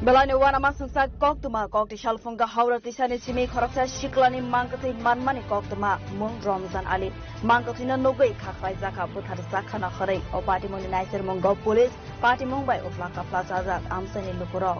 Belani wana masangsa koktuma kokti shalfunga haura tisani simi khoroksa shiklani mangkathi manmani koktuma mung Ramzan Ali mangkathina nogai khakrai jaka buthar jakhana kharai o party muni naisir mung police party mung bai oflaka plaza jak amsani lukuro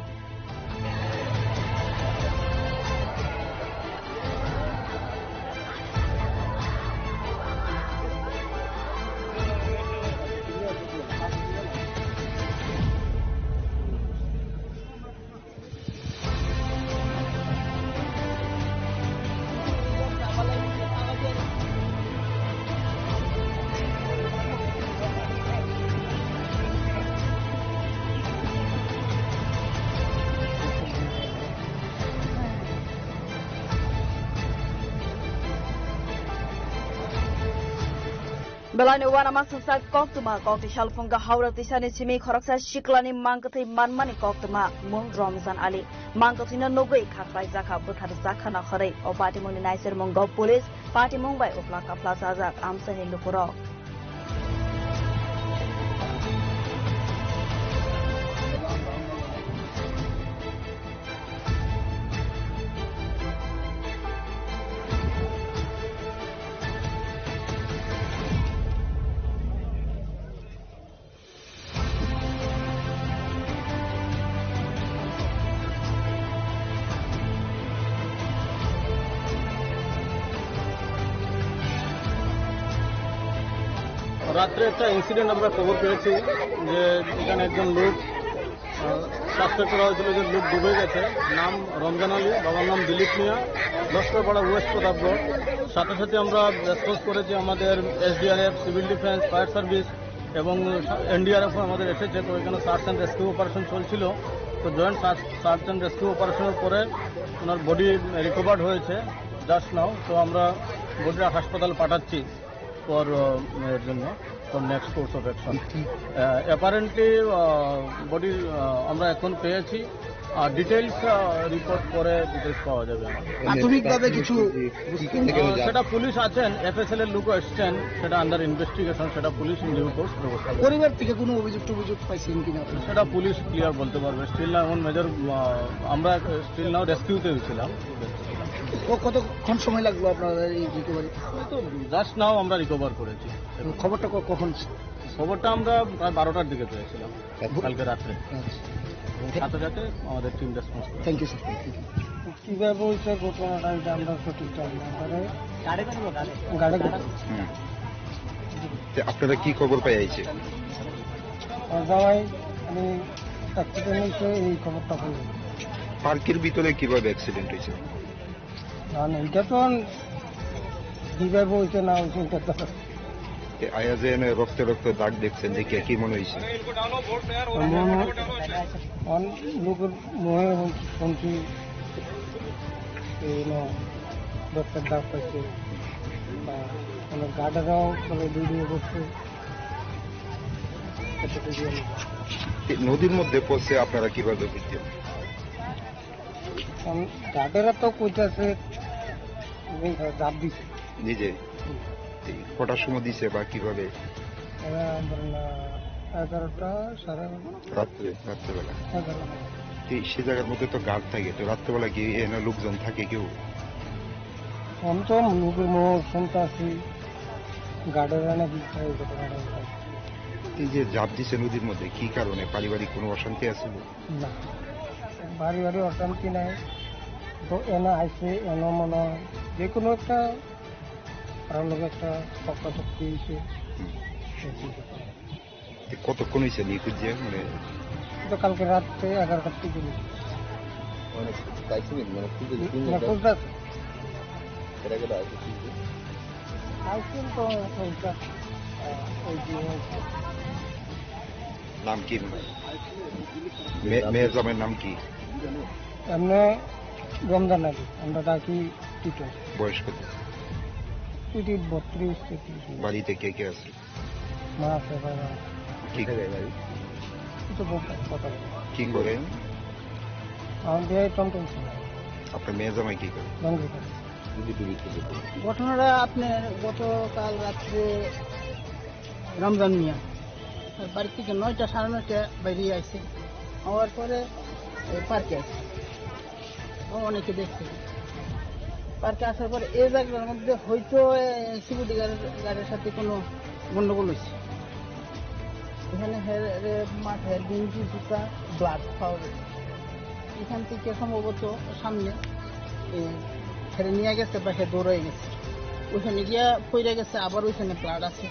Belani wana masangsa koktuma kokti shalfunga haura tisani simi khoroksa shiklani mangkathi manmani koktuma mung Ramzan Ali mangkathina nogai khakrai jaka buthar jakhana kharai o party muni naisir mung police party mung bai oflaka plaza jak amsani lukuro রাত্রে একটা incident আমরা খবর পেয়েছি যে এখানে একজন লোক suspect করা হয়েছিল যে লোক ডুবে গেছে নাম রমজান আলী বাবার নাম দিলীপ মিয়া লস্করপাড়া ওয়েস্ট প্রতাপগড় সাথে সাথে আমরা রেসপন্স করেছি আমাদের SDRF civil defence fire service এবং এনডিআরএফও আমাদের এসেছে তো এখানে সার্চ অ্যান্ড রেস্কিউ অপারেশন চলছিল তো জয়েন্ট সার্চ অ্যান্ড রেস্কিউ অপারেশনের পরে ওনার বডি রিকভার্ড হয়েছে জাস্ট নাও তো আমরা বডিটা হাসপাতাল পাঠাচ্ছি for এর জন্য for next course of action. Apparently body আমরা এখন পেয়েছি আর ডিটেইলস রিপোর্ট করে ডিটেইলস পাওয়া যাবে প্রাথমিকভাবে কিছু সেটা পুলিশ আছেন এফএসএল এর লোক আসছেন সেটা আন্ডার ইনভেস্টিগেশন সেটা পুলিশ নিউ কোর্স ব্যবস্থা পরিবার থেকে কোনো অভিযোগ পাইছেন কিনা সেটা পুলিশ ক্লিয়ার বলতে পারবে স্টিল নাও এমন মেজর আমরা স্টিল নাও রেস্কিউতে ছিলাম কতক্ষণ সময় লাগলো আপনাদের এই রিকভারি তো জাস্ট নাও আমরা রিকভার করেছি খবরটা কখন খবরটা আমরা প্রায় 12টার দিকে পেয়েছিলাম কালকে রাত্রে সাথে সাথে আমাদের টিম রেসপন্স করে থ্যাংক ইউ স্যার কিভাবে হয়েছে ঘটনাটা এটা আমরা সঠিক জানি আপনারা কি খবর পাইছে জামাই আমি অ্যাক্সিডেন্ট হয়েছে এই খবরটা পাই পার্কের ভিতরে কিভাবে অ্যাক্সিডেন্ট হয়েছে না এটা তো কিভাবে হয়েছে না হয়েছে এটা তো আয়াজে রক্তে রক্তে দাগ দেখছেন দেখে কি মনে হয়েছে লোকের মনে শুনছি রক্তের দাগ পাইছে বা অনেক গার্ডেরাও মানে ভিডিও করছে নদীর মধ্যে পড়ছে আপনারা কিভাবে বুঝছেন গার্ডেরা তো কইতাছে জাপ দিছে নিজে কটার সময় দিছে বা কিভাবে 11টা রাত্রেবেলা সে জায়গার মধ্যে তো গার্ড থাকে তো রাত্রেবেলা কি এনে লোকজন থাকে কেউ আমি তো লোকের মুখ শুনতে আসি গার্ডেরা নাকি এই যে জাপ দিছে নদীর মধ্যে কি কারণে পারিবারিক কোনো অশান্তি আছে না পারিবারিক অশান্তি নাই তো এনে আইসে এনে মনে যে কোনো একটা কারোর লোক একটা শক্তি হয়েছে কতক্ষণ হয়েছে নিখোঁজ যে মানে তো কালকে রাত্রে 11টার থেকে নাম কি মেয়ের জামের নাম কি এমনি রমজান আলী আমরা ডাকি টিটো বয়স কত 32-33 বাড়িতে কে কে আছে মা আছে বাবা কি করে বাড়ি কি করে আমাদের টমটম আপনার মেয়ে জামাই কি করে ঘটনাটা আপনার গতকাল রাত্রে রমজান মিয়া বাড়ি থেকে 9টা 9:30 বেরিয়ে আসছে হওয়ার পরে পার্কে আসছে, অনেকে দেখছে। পার্কে আসার পরে এই জায়গার মধ্যে হয়তো সিকিউরিটি গার্ডের সাথে কোনো গন্ডগোল হয়েছে। এখানে মাঠের গেঞ্জি জুতা ব্লাড পাওয়া গেছে। এখান থেকে সম্ভবত সামনে ছেড়ে নিয়ে গেছে বা সে দৌড়ে গেছে, ওইখানে গিয়া পড়ে গেছে, আবার ওইখানে ব্লাড আছে।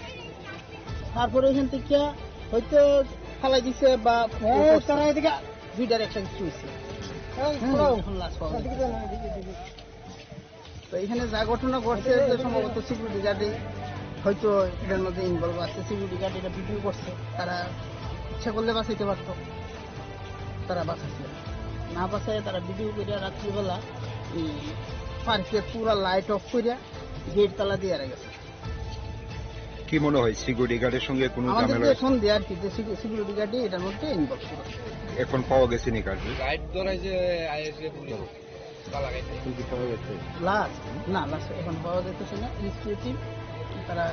তারপরে ওইখান থেকে হয়তো ফালাই দিছে বা তারা এদিকে দুইটার একটা কিছু হয়েছে। তো এখানে যা ঘটনা ঘটছে সম্ভবত সিকিউরিটি গার্ডে হয়তো এটার মধ্যে ইনভলভ আছে। সিকিউরিটি গার্ড এটা ভিডিও করছে, তারা ইচ্ছা করলে বাঁচাইতে পারতো, তারা বাঁচাচ্ছে না, বাঁচায় তারা ভিডিও করে রাত্রিবেলা পার্কের পুরা লাইট অফ করে গেট তালা দিয়ে গেছে। কি মনে হয় সিকিউরিটি গার্ডের সঙ্গে কোনো ঝামেলা হয়েছে? সন্দেহ আর কি যে সিকিউরিটি গার্ডে এটার মধ্যে ইনভলভ করে। এখন পাওয়া গেছে নি গার্ড? লাস্ট এখন পাওয়া যাইতেছে না। ইনস্টিটিউটিভ তারা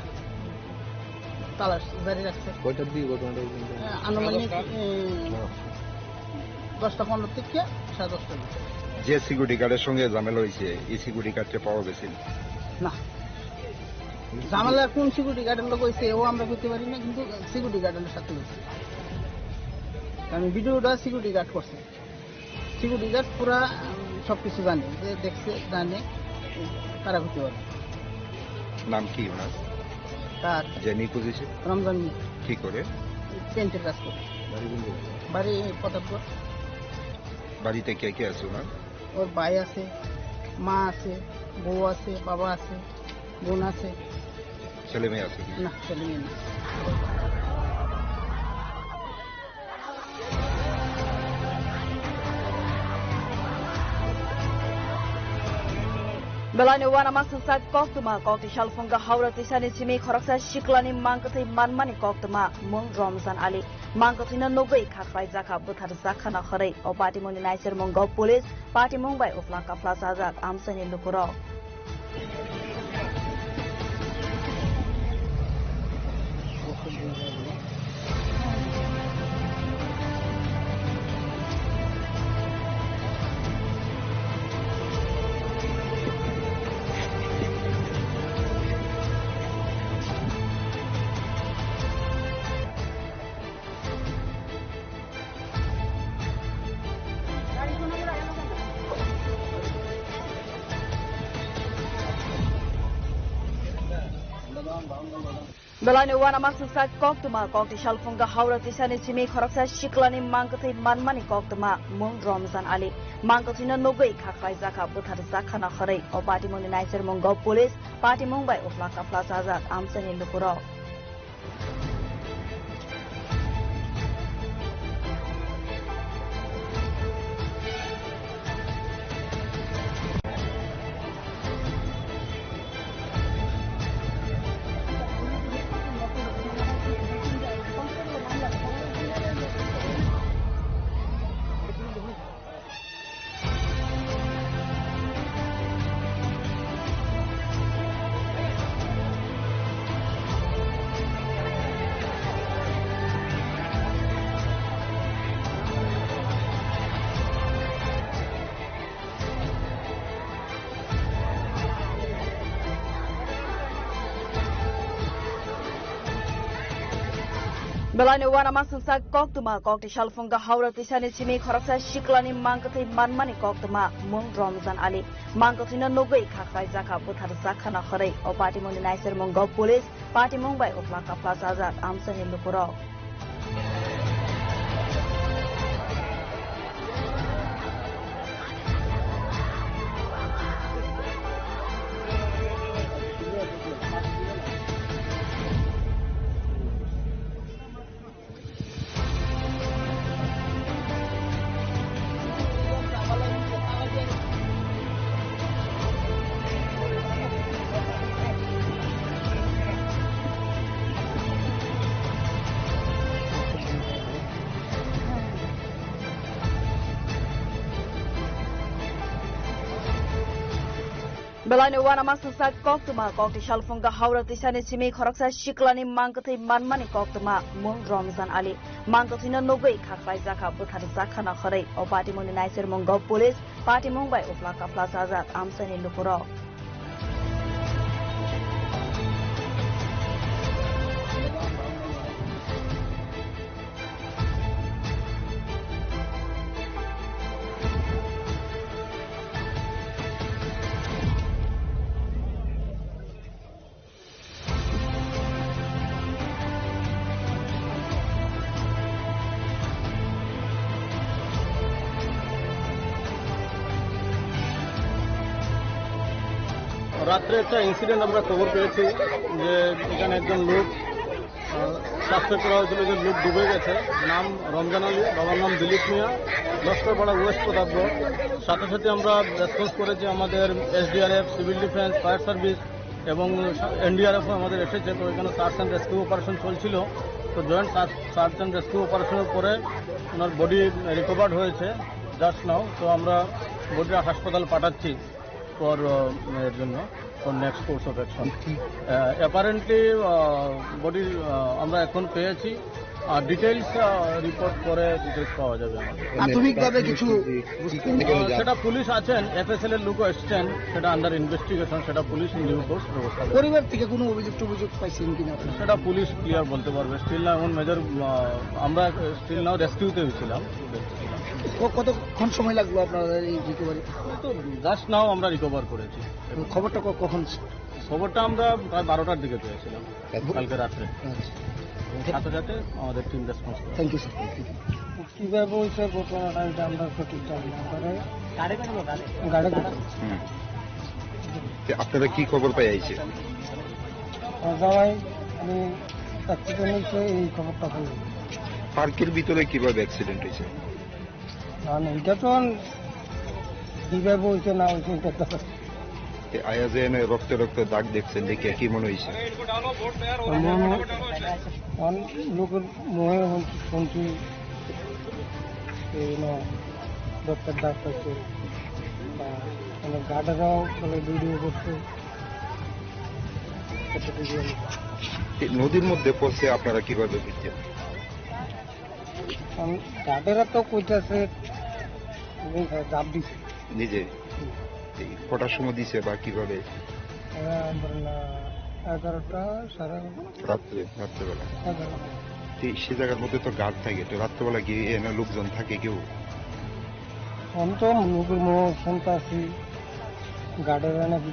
তালাশ জারি রাখছে। কয়টার দিকে ঘটনাটা? আনুমানিক 10টা 15 থেকে 10:30টার মধ্যে। যে সিকিউরিটি গার্ডের সঙ্গে ঝামেলা হয়েছে এই সিকিউরিটি গার্ডকে পাওয়া গেছে না, ঝামেলা কোন সিকিউরিটি গার্ডের লোক হয়েছে ও আমরা করতে পারি না, কিন্তু সিকিউরিটি গার্ডের সাথে হয়েছে। কারণ ভিডিওটা সিকিউরিটি গার্ড করছে, সিকিউরিটি গার্ড পুরা সবকিছু জানে, যে দেখছে জানে, তারা করতে পারে। নাম কি ওনার? তার যে নিখোঁজ হয়েছে রমজান। কি করে? পেন্টের কাজ করে। বাড়ি প্রতাপগড়। বাড়িতে কে কে আছে ওনার? ওর ভাই আছে, মা আছে, বউ আছে, বাবা আছে, বোন আছে। ছেলে মেয়ে আছে কি? না, ছেলে মেয়ে নেই। Belani wana masasa koktuma kokti shalfonga haura tisani chimi khoroksa shiklani mangkathai manmani koktuma mung Ramzan Ali mangkathina nogai khakrai jaka buthar jakhana kharai opati moni naisir munggo police party mumbai ofla kafla sajak amsani lukuro Belani wana masasa koktuma kokti shalfonga haura tisani chimi khoroksa shiklani mangkathai manmani koktuma mung Ramzan Ali mangkathina nogai khakrai jaka buthar jakhana kharai opati moni naisir munggo police party mumbai ofla kafla sajak amsani lukuro Belani wana masasa koktuma kokti shalfonga haura tisani chimi khoroksa shiklani mangkathai manmani koktuma mung Ramzan Ali mangkathina nogai khakrai jaka buthar jakhana kharai opati moni naisir munggo police party mumbai ofla kafla sajak amsani lukuro Belai wana masasa koktuma kokti shalfunga haura tisani simi khoroksa shiklani mangkathi manmani koktuma mung Ramzan Ali mangkathina nobai khaklai jaka buthari jakhana kharai o party muni naisir munggo police party mungbai ufla kafla sajat amsani lupuro রাত্রে একটা incident আমরা খবর পেয়েছি যে এখানে একজন লোক suspect করা হয়েছিল যে লোক ডুবে গেছে। নাম রমজান আলী, বাবার নাম দিলীপ মিয়া, লস্করপাড়া ওয়েস্ট প্রতাপগড়। সাথে সাথে আমরা রেসপন্স করেছি, আমাদের SDRF, civil defence, fire service এবং এনডিআরএফও আমাদের এসেছে। তো এখানে সার্চ অ্যান্ড রেস্কিউ অপারেশন চলছিল। তো জয়েন্ট সার্চ অ্যান্ড রেস্কিউ অপারেশনের পরে ওনার বডি রিকভার্ড হয়েছে জাস্ট নাও। তো আমরা বডিটা হাসপাতাল পাঠাচ্ছি ফর এর জন্য for next course of action. Apparently body আমরা এখন পেয়েছি, ডিটেলস রিপোর্ট করে ডিটেলস পাওয়া যাবে। প্রাথমিকভাবে কিছু সেটা পুলিশ আছেন, এফএসএল এর লোকও এসছেন, সেটা আন্ডার ইনভেস্টিগেশন, সেটা পুলিশ ডিউ কোর্স ব্যবস্থা করবে। পরিবার থেকে কোনো অভিযোগ পাইছেন কিনা সেটা পুলিশ ক্লিয়ার বলতে পারবে। স্টিল নাও এমন মেজর আমরা স্টিল নাও রেস্কিউতে হয়েছিলাম। কতক্ষণ সময় লাগলো আপনাদের এই রিকভারি? তো জাস্ট নাও আমরা রিকভার করেছি। খবরটা কখন? খবরটা আমরা প্রায় 12টার দিকে পেয়েছিলাম কালকে রাত্রে। সাথে সাথে আমাদের টিম রেসপন্স করে। Thank you sir. কিভাবে হয়েছে ঘটনাটা এটা আমরা সঠিক জানি না। আপনারা কি খবর পাই আইছে? সবাই আমি অ্যাক্সিডেন্ট হয়েছে এই খবরটা পাই। পার্কের ভিতরে কিভাবে অ্যাক্সিডেন্ট হয়েছে? এটা তো কিভাবে হয়েছে না হয়েছে এটা তো আয়াজে এনে রক্ত দাগ দেখছেন, দেখে কি মনে হয়েছে? লোকের মনে শুনছি রক্তের দাগ পাইছে, গার্ডেরাও বলে ভিডিও করছে। নদীর মধ্যে পড়ছে, আপনারা কিভাবে বুঝছেন? গার্ডেরা তো কইতেছে চাপ দিছে নিজে। কটার সময় দিছে বা কিভাবে? 11টা সাড়ে রাত্রেবেলা। সে জায়গার মধ্যে তো গার্ড থাকে, তো রাত্রেবেলা গিয়ে এনে লোকজন থাকে কেউ? আমি তো লোকের মুখ শুনতে আসি, গার্ডেরা নাকি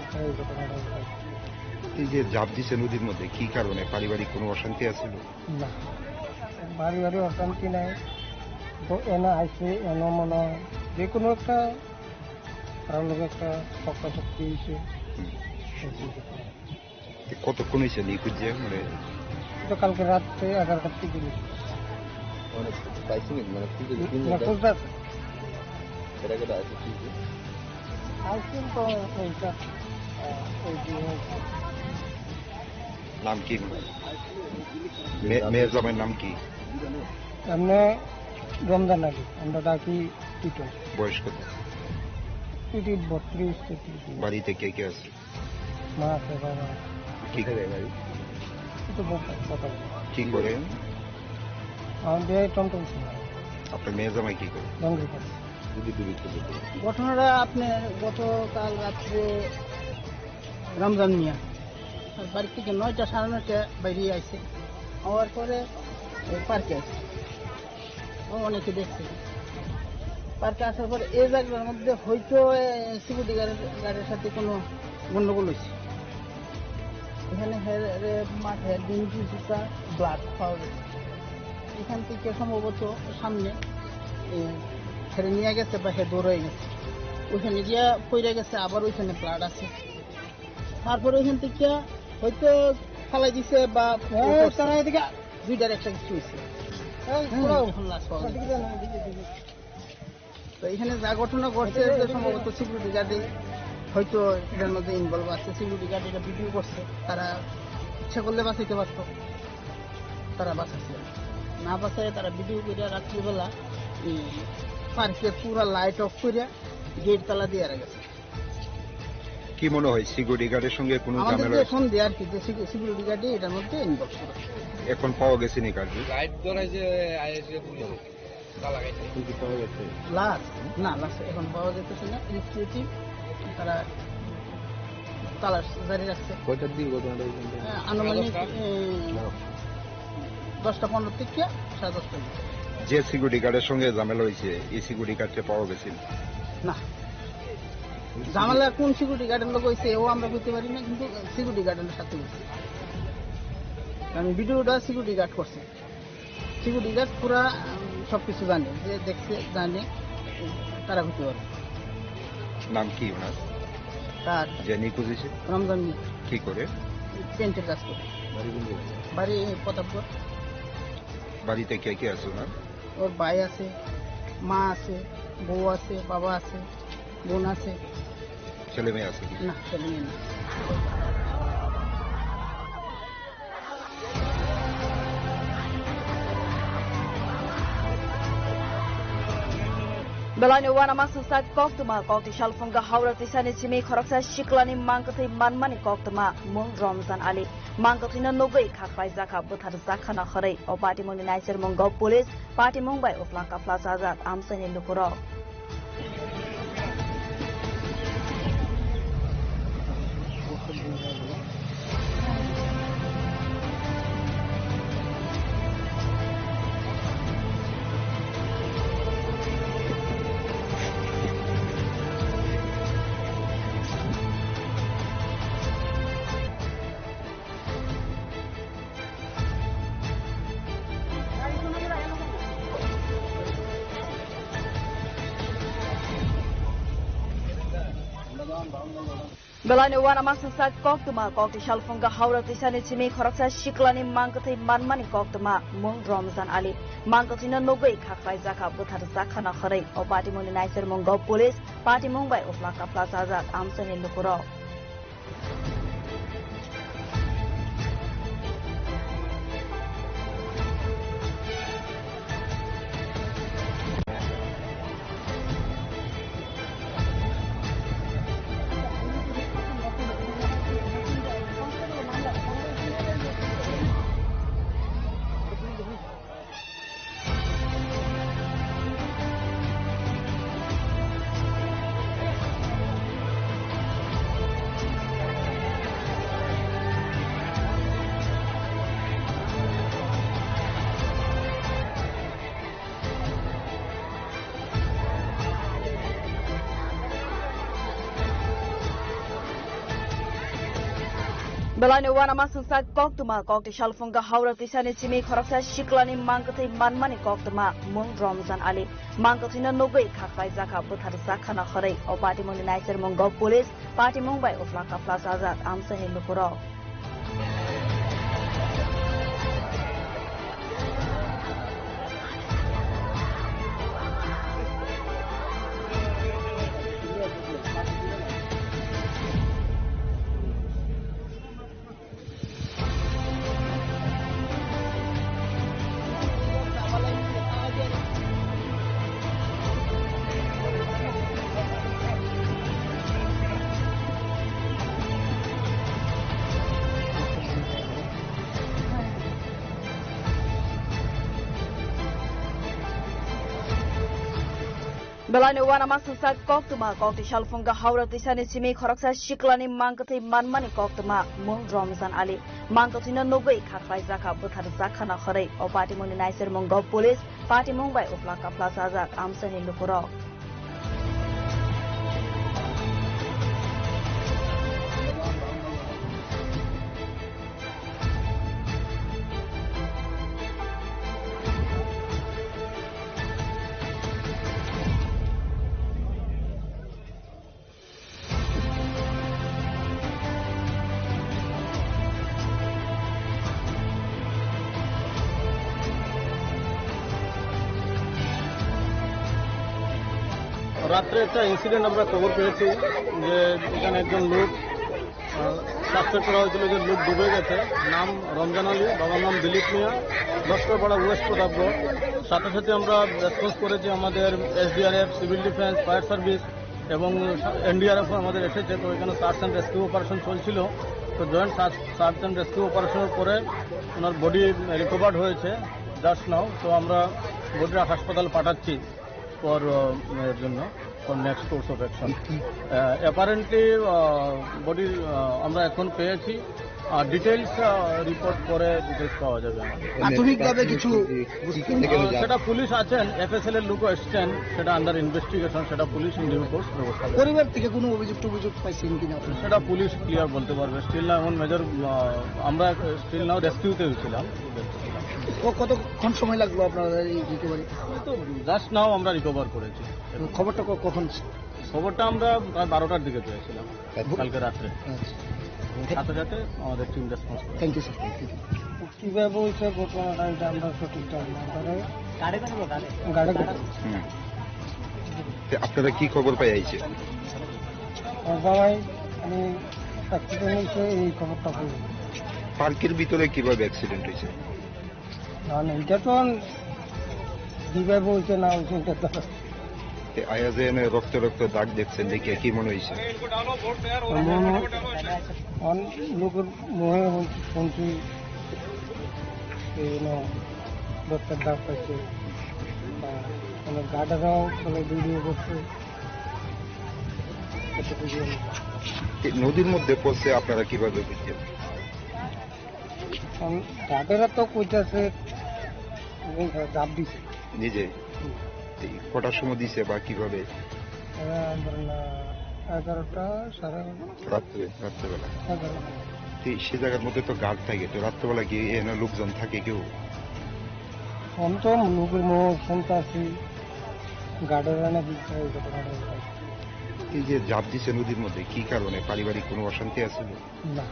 এই যে জাপ দিছে নদীর মধ্যে, কি কারণে? পারিবারিক কোনো অশান্তি আছিল? না, পারিবারিক অশান্তি নাই। তো এনে আইসে এনে মনে হয় যে কোনো একটা কারোর লোক একটা শক্তি হয়েছে। কতক্ষণ হয়েছে নিখোঁজ? মানে কালকে রাত্রে 11টার থেকে নাম কি? মেয়ের জামাইয়ের নাম কি? এমনি রমজান আলী, আমরা ডাকি টিটো। বয়স কত? 32-33। বাড়িতে কে কে আছে? মা আছে, বাবা। কি করে বাড়ি? কি করে? আমাদের টমটম। আপনার মেয়ের জামাই কি করে? ঘটনাটা আপনি গতকাল রাত্রে রমজান মিয়া বাড়ি থেকে 9টা সাড়ে 9টা বেরিয়ে আসছে। হওয়ার পরে পার্কে আসছে, অনেকে দেখছে। পার্কে আসার পর এই জায়গার মধ্যে হয়তো সিকিউরিটি গার্ডের সাথে কোনো গন্ডগোল হয়েছে। এখানে মাঠে ব্লাড পাওয়া গেছে। এখান থেকে সম্ভবত সামনে ছেড়ে নিয়ে গেছে বা দৌড়ে গেছে, ওইখানে গিয়া পড়ে গেছে। আবার ওইখানে ব্লাড আছে। তারপরে ওইখান থেকে হয়তো ফালাই দিছে বা দুইটার একটা কিছু হয়েছে। তো এখানে যা ঘটনা ঘটছে সম্ভবত সিকিউরিটি গার্ডে হয়তো এটার মধ্যে ইনভলভ আছে। সিকিউরিটি গার্ড এটা ভিডিও করছে, তারা ইচ্ছা করলে বাঁচাইতে পারত, তারা বাঁচাচ্ছে না। বাঁচায় তারা ভিডিও করে রাত্রিবেলা পার্কের পুরা লাইট অফ করে গেট তালা দিয়ে গেছে। কি মনে হয় সিকিউরিটি গার্ডের সঙ্গে কোনো আমাদের ঝামেলা যে আছে? সন্দেহ আর কি যে সিকিউরিটি গার্ডই এটার মধ্যে ইনভলভ করা। এখন পাওয়া গেছে নি কার্ড? কিন্তু পাওয়া গেছে। লাস্ট এখন পাওয়া যেতেছে না। ইনস্টিটিউটিভ তারা তালাশ জারি রাখছে। কয়টার দিকে ঘটনাটা হয়েছে? আনুমানিক 10টা 15 থেকে 10:30টার দিকে। যে সিকিউরিটি গার্ডের সঙ্গে ঝামেলা হয়েছে এই সিকিউরিটি গার্ডকে পাওয়া গেছে না, ঝামেলা কোন সিকিউরিটি গার্ডের লোক হয়েছে ও আমরা বুঝতে পারি না, কিন্তু সিকিউরিটি গার্ডের সাথে হয়েছে। কারণ ভিডিওটা সিকিউরিটি গার্ড করছে। সিকিউরিটি গার্ড পুরা সবকিছু জানে, যে দেখছে জানে, তারা হতে পারে। নাম কি ওনার? তার যে নিখোঁজ হয়েছে রমজান কি করে? পেন্টের কাজ করে। বাড়ি কোন জায়গায়? বাড়ি প্রতাপগড়। বাড়িতে কে কে আছে ওনার? ওর ভাই আছে, মা আছে, বউ আছে, বাবা আছে, বোন আছে। ছেলে মেয়ে আছে কি? না, ছেলে মেয়ে না। Belani wana masungsat koktuma kokti shalfunga haura tisani chimi khoroksa shiklani mangkathi manmani koktuma mung Ramzan Ali mangkathina nogai khakrai jaka buthar jakhana kharai opati mungni naisir mungo police party mumbai oflanka plaza azad amsani lukuro Belani wana masungsat koktuma kokti shalfunga haura tisani chimi khoroksa shiklani mangkathi manmani koktuma mung Ramzan Ali mangkathina nogai khakrai jaka buthar jakhana kharai opati mungni naisir mungo police party mumbai oflanka plaza azad amsani lukuro Belani wana masungsat koktuma kokti shalfunga haura tisani chimi khoroksa shiklani mangkathi manmani koktuma mung Ramzan Ali mangkathina nogai khakrai jaka buthar jakhana kharai opati mungni naisir mungo police party mumbai oflanka plaza azad amsani lukuro Belani wana masungsat koktuma kokti shalfunga haura tisani chimi khoroksa shiklani mangkathi manmani koktuma mung Ramzan Ali mangkathina nogai khakrai jaka buthar jakhana kharai opati mungni naisir mungo police party mumbai oflanka plaza azad amsani lukuro রাত্রে একটা incident আমরা খবর পেয়েছি যে এখানে একজন লোক suspect করা হয়েছিল যে লোক ডুবে গেছে। নাম রমজান আলী, বাবার নাম দিলীপ মিয়া, লস্করপাড়া ওয়েস্ট প্রতাপগড়। সাথে সাথে আমরা রেসপন্স করেছি আমাদের SDRF, civil defence, fire service এবং এনডিআরএফ আমাদের এসেছে। তো এখানে সার্চ অ্যান্ড রেস্কিউ অপারেশন চলছিল। তো জয়েন্ট সার্চ অ্যান্ড রেস্কিউ অপারেশনের পরে ওনার বডি রিকভার্ড হয়েছে জাস্ট নাও। তো আমরা বডিটা হাসপাতালে পাঠাচ্ছি ফর এর জন্য for next course of action. Apparently body আমরা এখন পেয়েছি, আর ডিটেলস রিপোর্ট পরে ডিটেলস পাওয়া যাবে। প্রাথমিকভাবে কিছু সেটা পুলিশ আছেন, এফএসএল এর লোক এসছেন, সেটা আন্ডার ইনভেস্টিগেশন, সেটা পুলিশ ইন ডিউ কোর্স ব্যবস্থা করবে। পরিবার থেকে কোনো অভিযোগ পাইছেন কিনা? সেটা পুলিশ ক্লিয়ার বলতে পারবে। স্টিল না এমন মেজর, আমরা স্টিল নাও রেস্কিউতে ছিলাম। কতক্ষণ সময় লাগলো আপনাদের এই রিকভারি? তো জাস্ট নাও আমরা রিকভার করেছি। খবরটা কখন? খবরটা আমরা প্রায় 12টার দিকে পেয়েছিলাম কালকে রাত্রে। সাথে সাথে আমাদের টিম রেসপন্স করে। Thank you sir. কিভাবে হয়েছে ঘটনাটা এটা আমরা সঠিক জানি না। আপনারা কি খবর পাই আইছে? সবাই আমি অ্যাক্সিডেন্ট হয়েছে এই খবরটা পাই। পার্কের ভিতরে কিভাবে অ্যাক্সিডেন্ট হয়েছে? না এটা তো কিভাবে হয়েছে না হয়েছে এটা তো আয়াজে এনে রক্ত রক্ত দাগ দেখছেন, দেখে কি মনে হয়েছে? লোকের মনে শুনছি রক্তের দাগ পাইছে, গাড়িটাও চলে ভিডিও করছে। নদীর মধ্যে পড়ছে আপনারা কিভাবে বুঝছেন? গাড়িরা তো কইতাছে চাপ দিছে নিজে। কটার সময় দিছে বা কিভাবে? 11টা সাড়ে রাত্রেবেলা। সে জায়গার মধ্যে তো গার্ড থাকে, তো রাত্রেবেলা গিয়ে এনে লোকজন থাকে কেউ? আমি তো লোকের মুখ শুনতে আসি গার্ডের নাকি এই যে জাপ দিছে নদীর মধ্যে, কি কারণে? পারিবারিক কোনো অশান্তি আছে? না,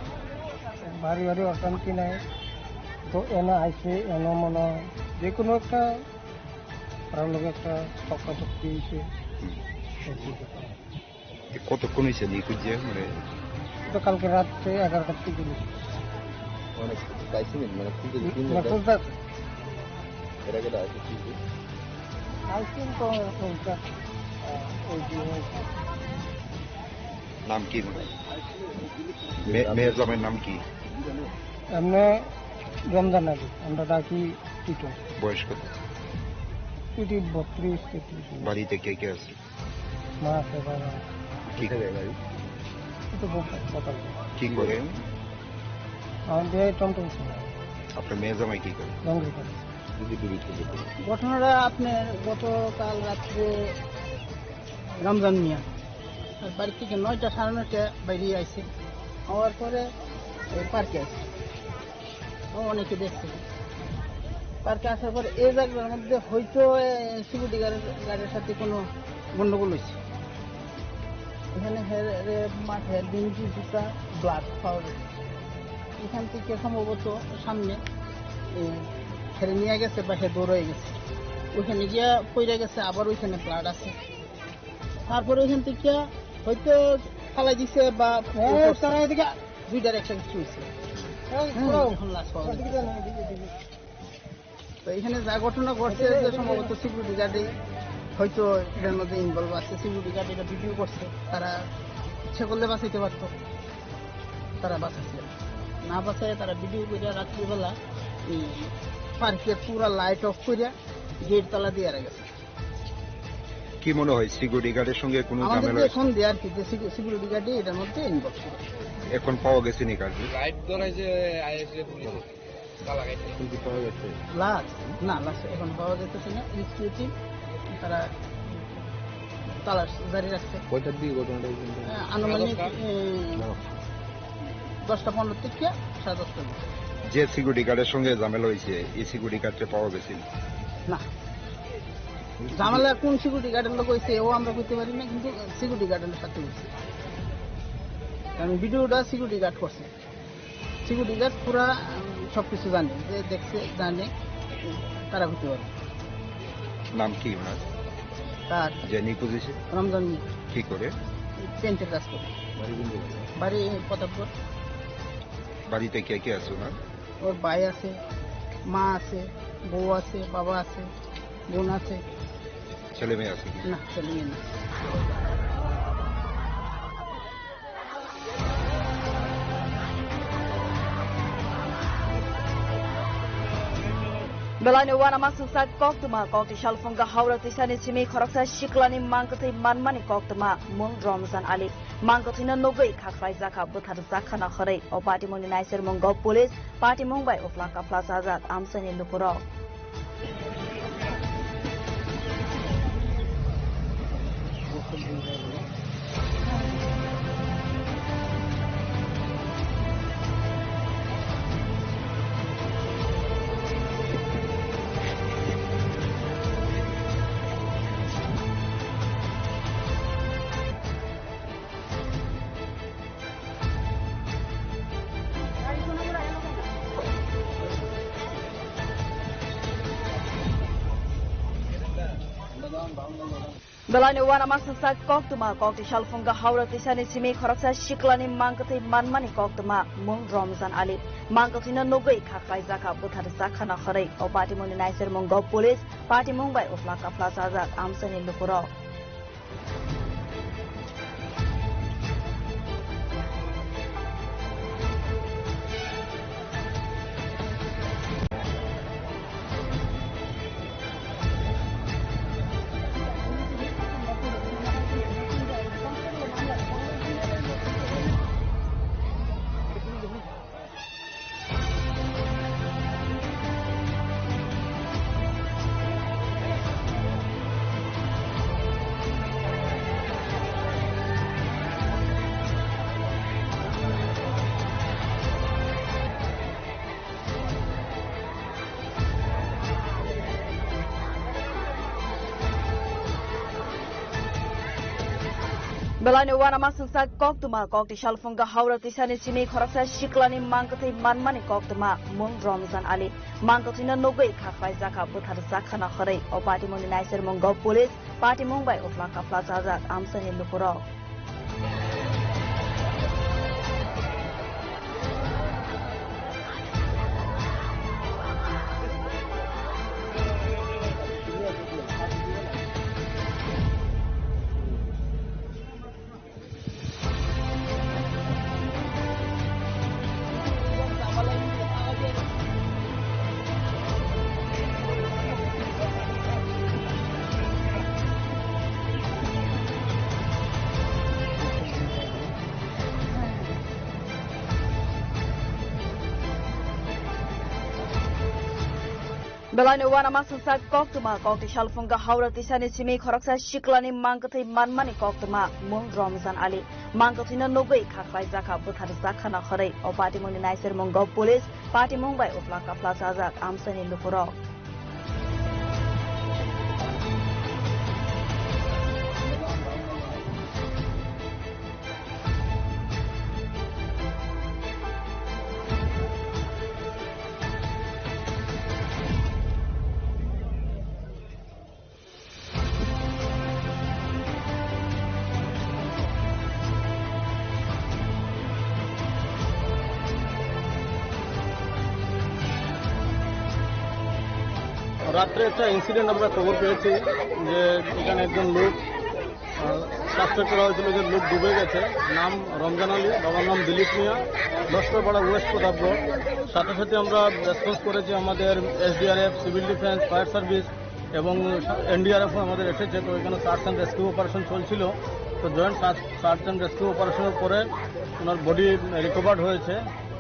পারিবারিক অশান্তি নাই তো। এনে আইসে এনে মনে হয় যে কোনো একটা লোক একটা চক্রাচক্তি হয়েছে। কতক্ষণ হয়েছে নিখোঁজ? মানে তো কালকে রাত্রে 11টার থেকে নাম কি? মেয়ের জামের নাম কি? এমনি রমজান আলী, আমরা ডাকি টিটো। বয়স কত? 32-33। বাড়িতে কে কে আছে? মা আছে, বাবা। কি করে বাড়ি? কি করে? আমাদের টমটম। আপনার মেয়ে জামাই কি করে? ঘটনাটা আপনার গতকাল রাত্রে রমজান মিয়া বাড়ি থেকে 9টা সাড়ে 9টা বাইরে আসছে। হওয়ার পরে পার্কে আসছে, অনেকে দেখছে। পার্কে আসার পরে এই জায়গার মধ্যে হয়তো সিকিউরিটি গার্ডের সাথে কোনো গন্ডগোল হয়েছে। এখানে মাঠে ডিঙ্গি জুতা ব্লাড পাওয়া গেছে। এখান থেকে সম্ভবত সামনে ছেড়ে নিয়ে গেছে বা সে দৌড়ে গেছে, ওইখানে গিয়া পড়ে গেছে, আবার ওইখানে ব্লাড আছে। তারপরে ওইখান থেকে হয়তো ফালাই দিছে বা দুইটার একটা কিছু হয়েছে। তো এখানে যা ঘটনা ঘটছে যে সম্ভবত সিকিউরিটি গার্ডে হয়তো এটার মধ্যে ইনভলভ আছে। সিকিউরিটি গার্ড এটা ভিডিও করছে, তারা ইচ্ছে করলে বাঁচাইতে পারত, তারা বাঁচাচ্ছে না। বাঁচায় তারা ভিডিও করে রাত্রিবেলা এই পার্কের পুরা লাইট অফ করে গেট তালা দিয়ে গেছে। কি মনে হয় সিকিউরিটি গার্ডের সঙ্গে কোনো ঝামেলা? এখন দেয়ার কি সিকিউরিটি গার্ডে এটার মধ্যে ইনভলভ করে। এখন পাওয়া গেছে নি গার্ড? লাইট ধরাইছে আইএসএ পুলিশ তালা গাইছে কিন্তু পাওয়া গেছে না লাস্ট এখন পাওয়া যাচ্ছে না। ইনস্টিটিউট তারা তালা জারি রাখছে। কয়টার দিকে ঘটনাটা? আনুমানিক 10টা 15 থেকে 10:30। যে সিকিউরিটি গার্ডের সঙ্গে ঝামেলা হয়েছে এই সিকিউরিটি গার্ডটা পাওয়া গেছে না? ঝামেলা কোন সিকিউরিটি গার্ডের লোক হয়েছে ও আমরা বুঝতে পারি না, কিন্তু সিকিউরিটি গার্ডের সাথে হয়েছে। কারণ ভিডিওটা সিকিউরিটি গার্ড করছে। সিকিউরিটি গার্ড পুরা সবকিছু জানে, যে দেখছে জানে, তারা বুঝতে পারবে। নাম কি ওনার? তার যে নিখোঁজ হয়েছে রমজান কি করে? পেন্টের কাজ করে। বাড়ি প্রতাপগড়। বাড়িতে কে কে আছে ওনার? ওর ভাই আছে, মা আছে, বউ আছে, বাবা আছে, বোন আছে। ছেলে মেয়ে আছে? না, ছেলে মেয়ে না। Belani wana masungsa koktuma kokti shalfunga haura tisani simi khoroksa shiklani mangkatai manmani koktuma mung Ramzan Ali mangkatina nogai khakrai zaka buthar zakhana kharai o party muni naiser mungo police party mungbai oflaka plaza azad amsani lupuro Belani wana masungsa koktuma kokti shalfunga haura tisani simi khoroksa shiklani mangkatai manmani koktuma mung Ramzan Ali mangkatina nogai khakrai zaka buthar zakhana kharai o party muni naiser mungo police party mungbai oflaka plaza azad amsani lupuro Belani wana masungsa koktuma kokti shalfunga haura tisani simi khoroksa shiklani mangkatai manmani koktuma mung Ramzan Ali mangkatina nogai khakrai zaka buthar zakhana kharai o party muni naiser mungo police party mungbai oflaka plaza azad amsani lupuro Belani wana masungsa koktuma kokti shalfunga haura tisani simi khoroksa shiklani mangkatai manmani koktuma mung Ramzan Ali mangkatina nogai khakrai zaka buthar zakhana kharai o party muni naiser mungo police party mungbai oflaka plaza azad amsani lupuro রাত্রে একটা incident আমরা খবর পেয়েছি যে এখানে একজন লোক suspect করা হয়েছিল যে লোক ডুবে গেছে নাম রমজান আলী বাবার নাম দিলীপ মিয়া লস্করপাড়া ওয়েস্ট প্রতাপগড় সাথে সাথে আমরা রেসপন্স করেছি আমাদের SDRF civil defence fire service এবং এনডিআরএফও আমাদের এসেছে তো এখানে সার্চ অ্যান্ড রেস্কিউ অপারেশন চলছিল তো জয়েন্ট সার্চ অ্যান্ড রেস্কিউ অপারেশনের পরে ওনার বডি রিকভার্ড হয়েছে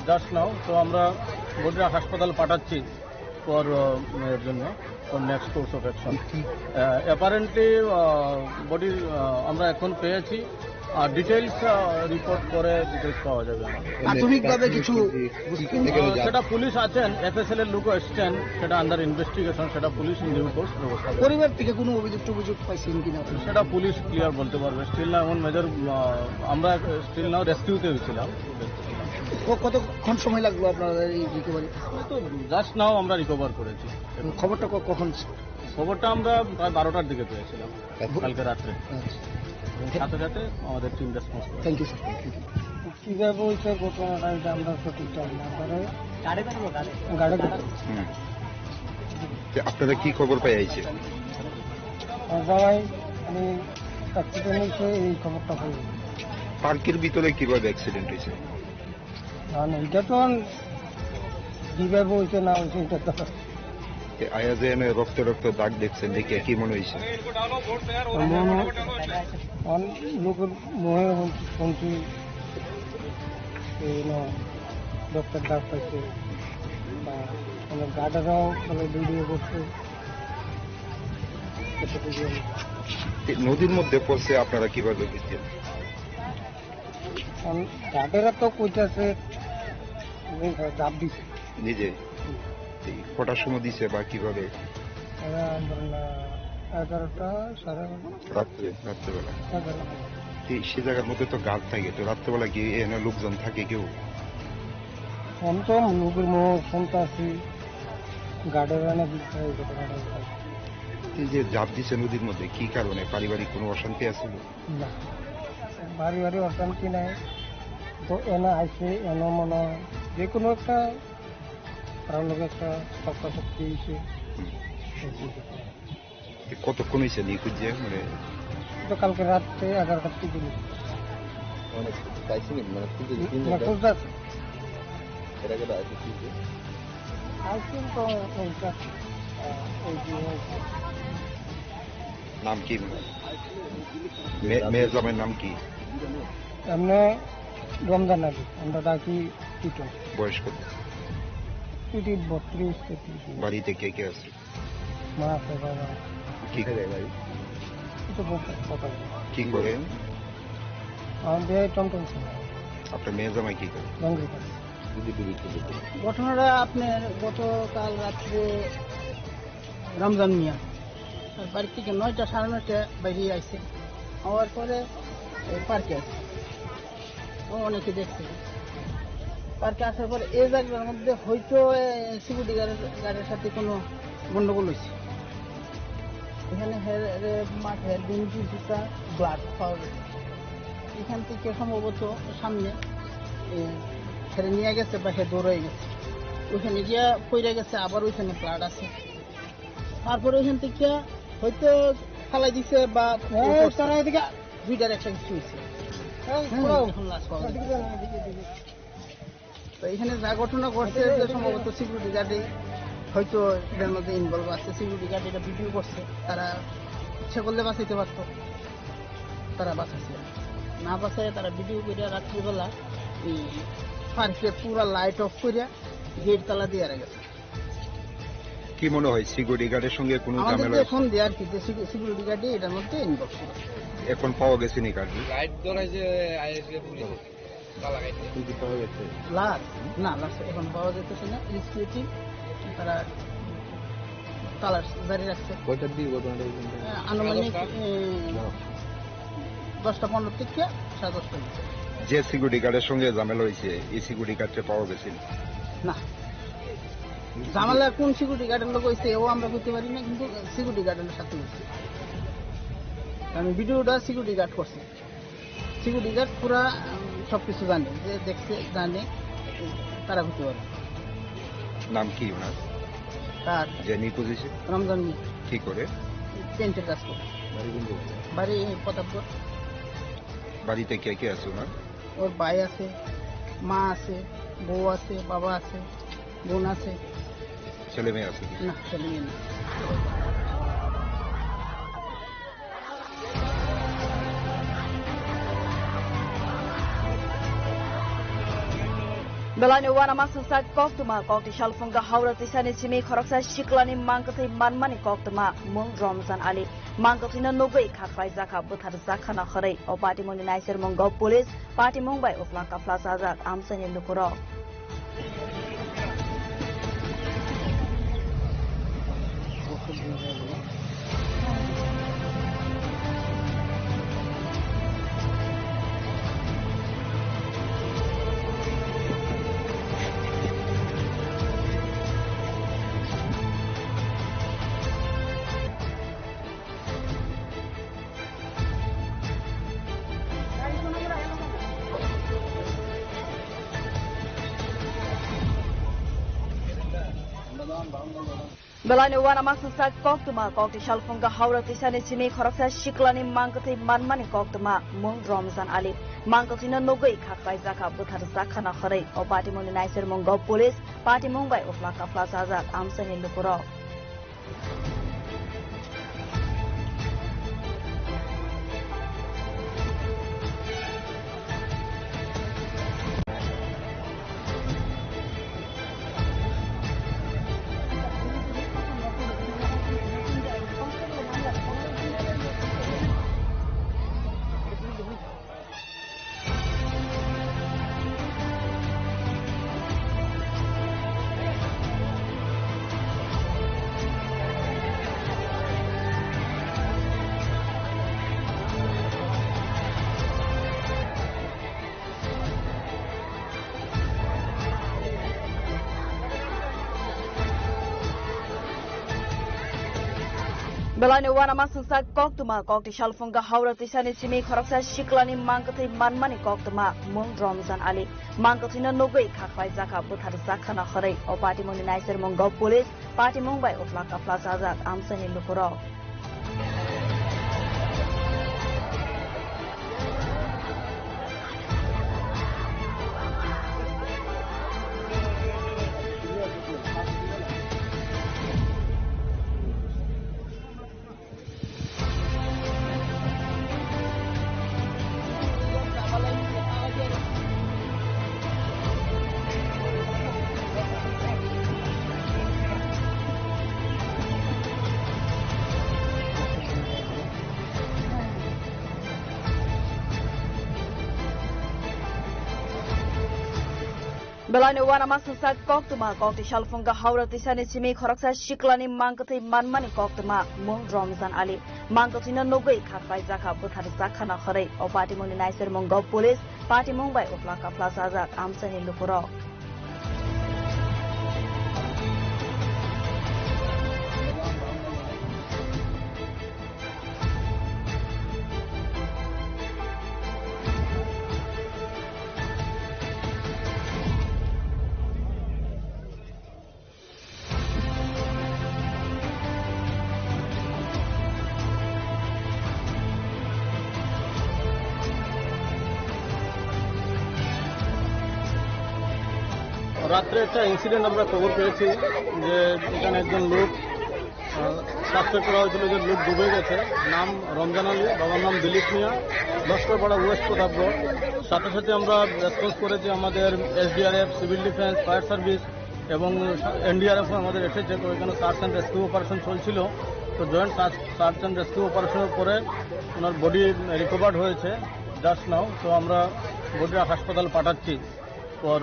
জাস্ট নাও তো আমরা বডিটা হাসপাতাল পাঠাচ্ছি for এর জন্য for next course of action. Apparently body আমরা এখন পেয়েছি আর ডিটেইলস রিপোর্ট করে ডিটেইলস পাওয়া যাবে প্রাথমিকভাবে কিছু সেটা পুলিশ আছেন এফএসএল এর লোক এসছেন সেটা আন্ডার ইনভেস্টিগেশন সেটা পুলিশ ইন ডিউ কোর্স ব্যবস্থা করবে পরিবার থেকে কোনো অভিযোগ পাইছেন কিনা সেটা পুলিশ ক্লিয়ার বলতে পারবে স্টিল না এমন মেজর আমরা স্টিল নাও রেস্কিউতে গেছিলাম কতক্ষণ সময় লাগলো আপনাদের এই রিকভারি তো জাস্ট নাও আমরা রিকভার করেছি খবরটা কখন খবরটা আমরা প্রায় 12টার দিকে পেয়েছিলাম কালকে রাত্রে সাথে সাথে আমাদের টিম রেসপন্স করে থ্যাংক ইউ স্যার কিভাবে হয়েছে ঘটনাটা এটা আমরা সঠিকটা আপনারা কি খবর পাই আইছে সবাই আমি অ্যাক্সিডেন্ট হয়েছে এই খবরটা পাই পার্কের ভিতরে কিভাবে অ্যাক্সিডেন্ট হয়েছে না এটা তো কিভাবে হয়েছে না হয়েছে এটা তো আয়া যে এনে রক্ত রক্ত দাগ দেখছেন দেখে কি মনে হয়েছে? লোকের মনে শুনছি ডক্টর দাগ পাইছে বা গার্ডাররাও মানে ভিডিও করছে। নদীর মধ্যে পড়ছে আপনারা কিভাবে বুঝছেন? গার্ডাররা তো কইতাছে দাব দিছে নিজে কটার সময় দিছে বা কিভাবে? 11টা সাড়ে রাত্রেবেলা। সে জায়গার মধ্যে তো গাছ থাকে, তো রাত্রেবেলা কি এনে লোকজন থাকে কেউ? সন্তম লোকের মুখ শুনতাছি গার্ডাররা না দিচ্ছে। এই যে জাপ দিছে নদীর মধ্যে কি কারণে? পারিবারিক কোনো অশান্তি আছে? না, পারিবারিক অশান্তি নাই তো। এনে আইসে এনে মনে যে কোনো একটা কারোর লোক একটা সপ্তাহ শক্তি হয়েছে। কতক্ষণ হয়েছে নিখোঁজ যে? মানে তো কালকে রাত্রে 11টার থেকে নাম কি? মেয়ের জামের নাম কি? এমনি রমজান আলী, আমরা ডাকি টিটন। বয়স কত? 32-33। বাড়িতে কে কে আছে? মা আছে, বাবা। কি করে বাড়ি? কি করে? আমাদের টমটম ছিল। আপনার মেয়ে জামাই কি করে? ঘটনাটা আপনার গতকাল রাত্রে রমজান মিয়া তার বাড়ি থেকে 9টা সাড়ে 9টা বেরিয়ে আসছে। হওয়ার পরে পার্কে আসছে, অনেকে দেখছে। পার্কে আসার পরে এই জায়গার মধ্যে হয়তো সিকিউরিটি গার্ডের সাথে কোনো গন্ডগোল হয়েছে। এখানে মাঠে গেঞ্জি জুতা ব্লাড পাওয়া গেছে। এখান থেকে সম্ভবত সামনে ছেড়ে নিয়ে গেছে বা সে দৌড়ে গেছে, ওইখানে গিয়া পড়ে গেছে। আবার ওইখানে ব্লাড আছে। তারপরে ওইখান থেকে হয়তো ফালাই দিছে বা দুইটার একটা কিছু হয়েছে। তো এখানে যা ঘটনা ঘটছে সম্ভবত সিকিউরিটি গার্ডে হয়তো এটার মধ্যে ইনভলভ আছে। সিকিউরিটি গার্ড এটা ভিডিও করছে, তারা ইচ্ছা করলে বাঁচাইতে পারতো, তারা বাঁচাচ্ছে না। বাঁচায় তারা ভিডিও করে রাত্রিবেলা এই পার্কে পুরো লাইট অফ করে গেট তালা দিয়ে গেছে। কি মনে হয় সিকিউরিটি গার্ডের সঙ্গে কোনো ঝামেলা? এখন দেয়ার কি যে সিকিউরিটি গার্ডে এটার মধ্যে ইনভলভ ছিল। এখন পাওয়া গেছে নি গার্ড? লাইট ধরাই যে আইএসএ পুলিশ তালা গাইতে কি পাওয়া গেছে? লাশ না, লাশ এখন পাওয়া যেতেছে না। সিকিউরিটি তারা তালা জারি রাখছে। কয়টার দিকে ঘটনাটা? আনুমানিক 10টা-15 থেকে 10:30। যে সিকিউরিটি গার্ডের সঙ্গে ঝামেলা হয়েছে এই সিকিউরিটি গার্ডটা পাওয়া গেছে না? ঝামেলা কোন সিকিউরিটি গার্ডের লোক হয়েছে এও আমরা বুঝতে পারি না, কিন্তু সিকিউরিটি গার্ডের সাথে হয়েছে। কারণ ভিডিওটা সিকিউরিটি গার্ড করছে। সিকিউরিটি গার্ড পুরা সবকিছু জানে, যে দেখছে জানে, তারা বুঝতে পারে। নাম কি ওনার? তার যে নিখোঁজ হয়েছে? রমজান মিয়া। কি করে? পেন্টের কাজ করে। বাড়ি প্রতাপগড়। বাড়িতে কে কে আছে ওনার? ওর ভাই আছে, মা আছে, বউ আছে, বাবা আছে, বোন আছে। ছেলে মেয়ে আছে? না, ছেলে মেয়ে না। Belani wana masuk koktuma kokti shalfunga haura tisani simi khoroksa shiklani mangkatai manmani koktuma mung Ramzan Ali mangkatina nogai khakrai zaka buthar zaka na kharai o party moni naisir monggo police party mongbai ofla kafla sajak amsani lukuro Belani wana masuk koktuma kokti shalfunga haura tisani simi khoroksa shiklani mangkatai manmani koktuma mung Ramzan Ali mangkatina nogai khakrai zaka buthar zaka na kharai o party moni naisir monggo police party mongbai ofla kafla sajak amsani lukuro Belani wana masungsa koktuma kokti shalfunga haura tisani simi khoroksa shiklani mangkathai manmani koktuma mung Ramzan Ali mangkathina nogoi khakhrai jaka buthar jakhana kharai o party mungni naisir munggo police party mungbai utla kafla sajak amsani lukuro Belani wana masungsa koktuma kokti shalfunga haura tisani simi khoroksa shiklani mangkathai manmani koktuma mung Ramzan Ali mangkathina nogoi khakhrai jaka buthar jakhana kharai o party mungni naisir munggo police party mungbai utla kafla sajak amsani lukuro রাত্রে একটা incident আমরা খবর পেয়েছি যে এখানে একজন লোক suspect করা হয়েছিল যে লোক ডুবে গেছে নাম রমজান আলী বাবার নাম দিলীপ মিয়া লস্করপাড়া ওয়েস্ট প্রতাপগড় সাথে সাথে আমরা রেসপন্স করেছি আমাদের SDRF civil defence fire service এবং এনডিআরএফ আমাদের এসেছে তো এখানে সার্চ অ্যান্ড রেস্কিউ অপারেশন চলছিল তো জয়েন্ট সার্চ অ্যান্ড রেস্কিউ অপারেশনের পরে ওনার বডি রিকভার্ড হয়েছে জাস্ট নাও তো আমরা বডিটা হাসপাতাল পাঠাচ্ছি for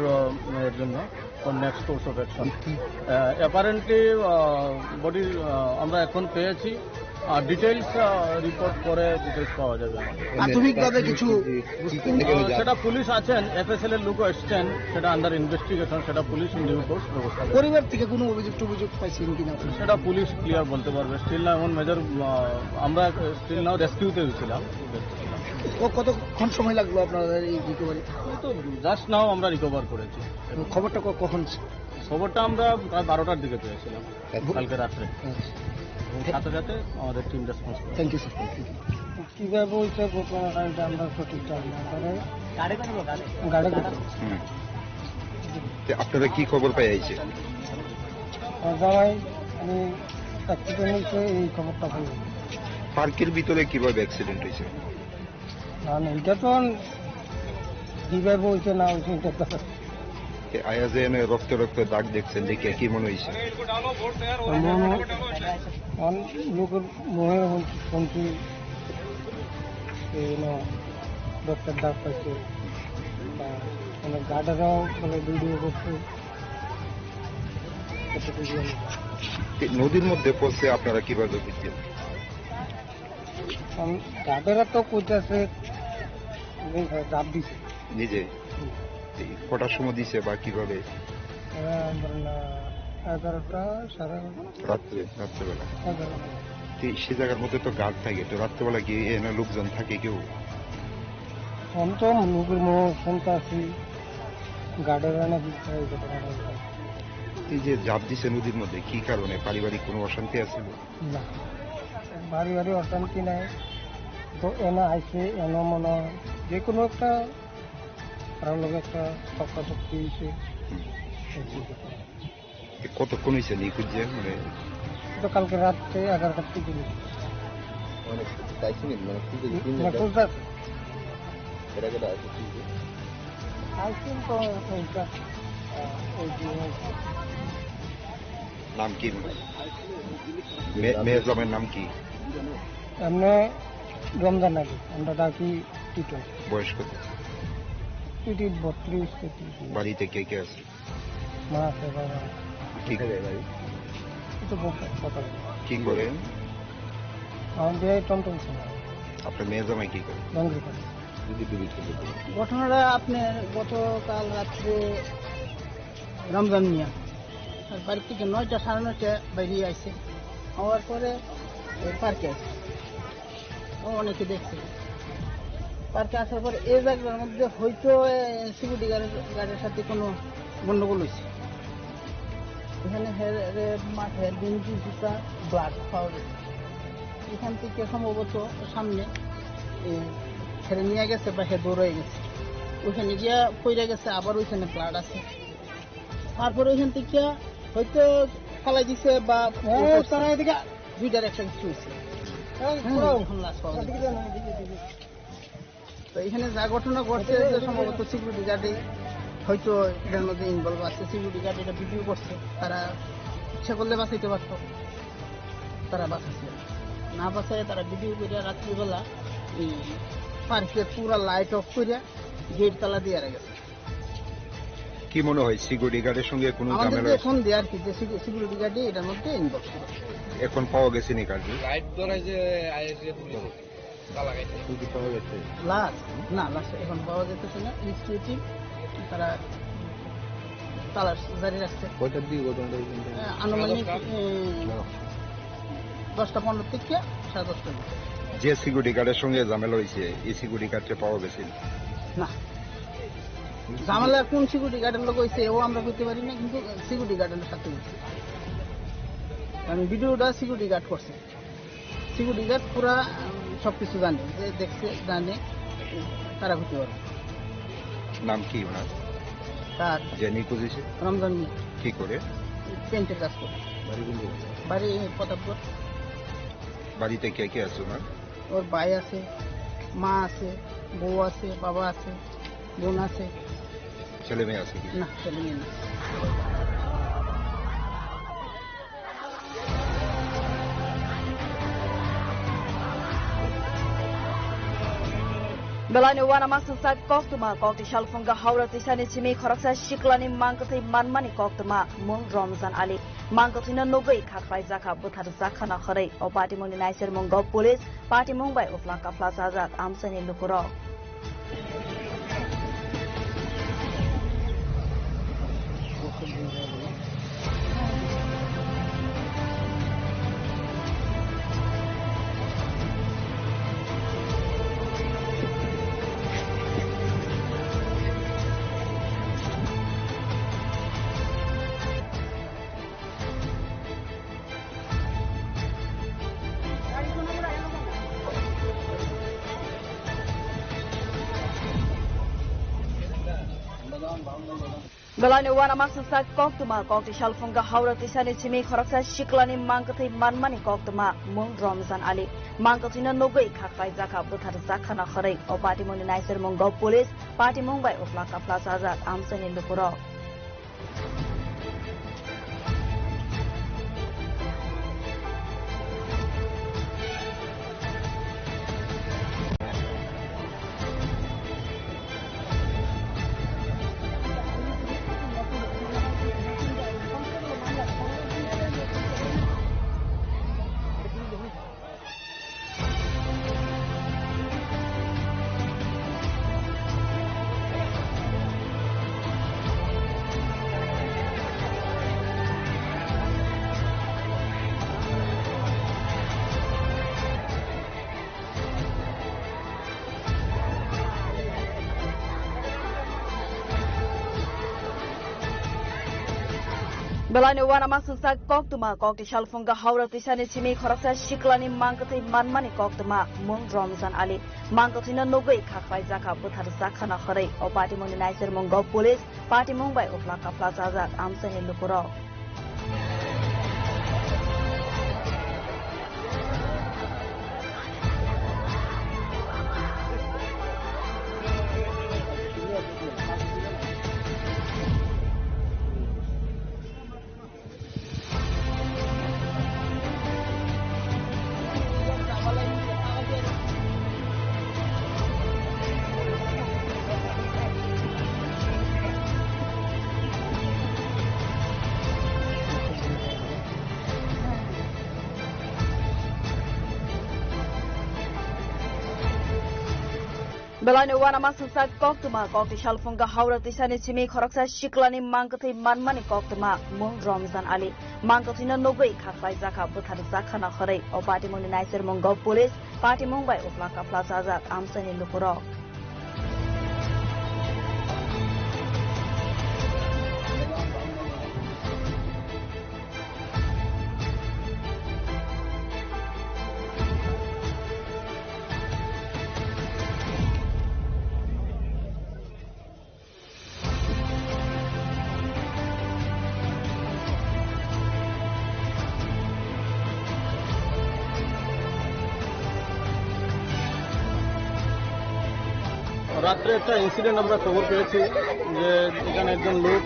এর জন্য for next course of action. Apparently body আমরা এখন পেয়েছি ডিটেইলস রিপোর্ট করে ডিটেইলস পাওয়া যাবে প্রাথমিকভাবে কিছু সেটা পুলিশ আছেন এফএসএল এর লোক এসছেন সেটা আন্ডার ইনভেস্টিগেশন সেটা পুলিশ ইন ডিউ কোর্স ব্যবস্থা করবে। পরিবার থেকে কোনো অভিযোগ পাইছেন কিনা সেটা পুলিশ ক্লিয়ার বলতে পারবে স্টিল না এমন মেজর আমরা স্টিল নাও রেস্কিউতে গেছিলাম ও কতক্ষণ সময় লাগলো আপনাদের এই রিকভারি তো জাস্ট নাও আমরা রিকভার করেছি খবরটা কখন খবরটা আমরা প্রায় 12টার দিকে পেয়েছিলাম কালকে রাত্রে সাথে সাথে আমাদের টিম রেসপন্স করে। থ্যাংক ইউ স্যার কিভাবে হয়েছে ঘটনাটা আমরা সঠিক জানি না আপনারা কি খবর পাইছে জামাই আমি অ্যাক্সিডেন্ট হয়েছে এই খবরটা পাই পার্কের ভিতরে কিভাবে অ্যাক্সিডেন্ট হয়েছে না এটা তো কিভাবে হয়েছে না হয়েছে এটা তো আয়াজে এনে রক্ত দাগ দেখছেন দেখে কি মনে হয়েছে লোকের মনে শুনছি রক্তের দাগ পাইছে গার্ডাররাও মানে ভিডিও করছে নদীর মধ্যে পড়ছে আপনারা কিভাবে বুঝছেন গার্ডাররা তো কইতেছে চাপ দিছে নিজে কটার সময় দিছে বা কিভাবে 11টা সাড়ে রাত্রেবেলা সে জায়গার মধ্যে তো গার্ড থাকে তো রাত্রেবেলা গিয়ে এনে লোকজন থাকে কেউ আমি তো লোকের মুখ শুনতে আসি গার্ডের এই যে জাপ দিছে নদীর মধ্যে কি কারণে পারিবারিক কোনো অশান্তি আছে না পারিবারিক অশান্তি নাই তো এনে আইসে এনে মনে যে কোনো একটা কারোর লোক একটা শক্তি হয়েছে কতক্ষণ হয়েছে নিখোঁজ যে মানে তো কালকে রাত্রে 11টার থেকে অনেক চাইছি নি মানে কি যে দিন এটা আছে কি আইসিন তো ওইটা নাম কি মেজলামের নাম কি এমনি রমজান আলী আমরা ডাকি টিটো বয়স কত টিটি 32 বাড়িতে কে কে আছে মা আছে বাবা কি করে ভাই তো কথা কি করে আমাদের টমটম ছিল আপনার মেজলামে কি করে ডঙ্গরি করে ঘটনাটা আপনার গতকাল রাত্রে রমজান মিয়া বাড়ি থেকে 9টা 9:30 বেরিয়ে আসছে হওয়ার পরে পার্কে আসছে ও অনেকে দেখছে পার্কে আসার পর এই জায়গার মধ্যে হয়তো সিকিউরিটি গার্ডের সাথে কোনো গন্ডগোল হয়েছে এখানে মাঠে গেঞ্জি জুতা ব্লাড পাওয়া গেছে এখান থেকে সম্ভবত সামনে ছেড়ে নিয়ে গেছে বা হে দৌড়ে গেছে ওইখানে গিয়া পড়ে গেছে আবার ওইখানে ব্লাড আছে তারপরে ওইখান থেকে হয়তো ফালাই দিছে বা তারা এদিকে দুইটার একটা কিছু হয়েছে তো এখানে যা ঘটনা ঘটছে সম্ভবত সিকিউরিটি গার্ডে হয়তো এটার মধ্যে ইনভলভ আছে সিকিউরিটি গার্ড এটা ভিডিও করছে তারা ইচ্ছা করলে বাঁচাইতে পারত তারা বাঁচাচ্ছে না বাঁচায় তারা ভিডিও করে রাত্রিবেলা এই পার্কে পুরা লাইট অফ করে গেট তালা দিয়ে গেছে কি মনে হয় সিকিউরিটি গার্ডের সঙ্গে কোনো ঝামেলা এখন দিয়ে আর কি যে সিকিউরিটি গার্ডে এটার মধ্যে ইনভলভ করে এখন পাওয়া গেছে নি কাজ লাইট ধরে যে আইএসএ পুলিশ তালা গাইছে কি পাওয়া গেছে লাস্ট এখন পাওয়া যেতেছে না ইনস্টিটিউটিভ তারা তালা জারি রাখছে কয়টার দিকে ঘটনাটা আনুমানিক 10টা 15 থেকে 10:30 যে সিকিউরিটি গার্ডের সঙ্গে ঝামেলা হয়েছে এই সিকিউরিটি গার্ডটা পাওয়া গেছে না ঝামেলা কোন সিকিউরিটি গার্ডের লোক হয়েছে ও আমরা বুঝতে পারি না কিন্তু সিকিউরিটি গার্ডের সাথে হয়েছে কারণ ভিডিওটা সিকিউরিটি গার্ড করছে সিকিউরিটি গার্ড পুরা সবকিছু জানে যে দেখছে জানে তারা হতে পারে নাম কি ওনার তার যে নিখোঁজ হয়েছে রমজান কি করে পেন্টের কাজ করে বাড়ি প্রতাপগড় বাড়িতে কে কে আছে ওনার ওর ভাই আছে মা আছে বউ আছে বাবা আছে বোন আছে ছেলে মেয়ে আছে কি না ছেলে মেয়ে না Belani wana maksasa koktuma kokti shalfunga haura tisani chimi khoraksa shiklani mangkatai manmani koktuma mung Ramzan Ali mangkatina nogai khakrai jaka buthar jakhana kharai o party mungni naiser mungo police party mungbai oflaka plaza azat amsani lukuro Belani wana maksasa koktuma kokti shalfunga haura tisani chimi khoraksa shiklani mangkatai manmani koktuma mung Ramzan Ali mangkatina nogai khakrai jaka buthar jakhana kharai o party mungni naiser mungo police party mungbai oflaka plaza azat amsani lukuro Belani wana maksasa koktuma kokti shalfunga haura tisani chimi khoraksa shiklani mangkatai manmani koktuma mung Ramzan Ali mangkatina nogai khakrai jaka buthar jakhana kharai o party mungni naiser mungo police party mungbai oflaka plaza azat amsani lukuro Belani wana masangsa koktuma kokti shalfunga haura tisani chimi khoroksa shiklani mangkathi manmani koktuma mung Ramzan Ali mangkathina nogoi khaklai jaka buthar jakhana khare o party mungni naisir munggo police party mungbai upla kapla jaja amsani lupuro রাত্রে একটা incident আমরা খবর পেয়েছি যে এখানে একজন লোক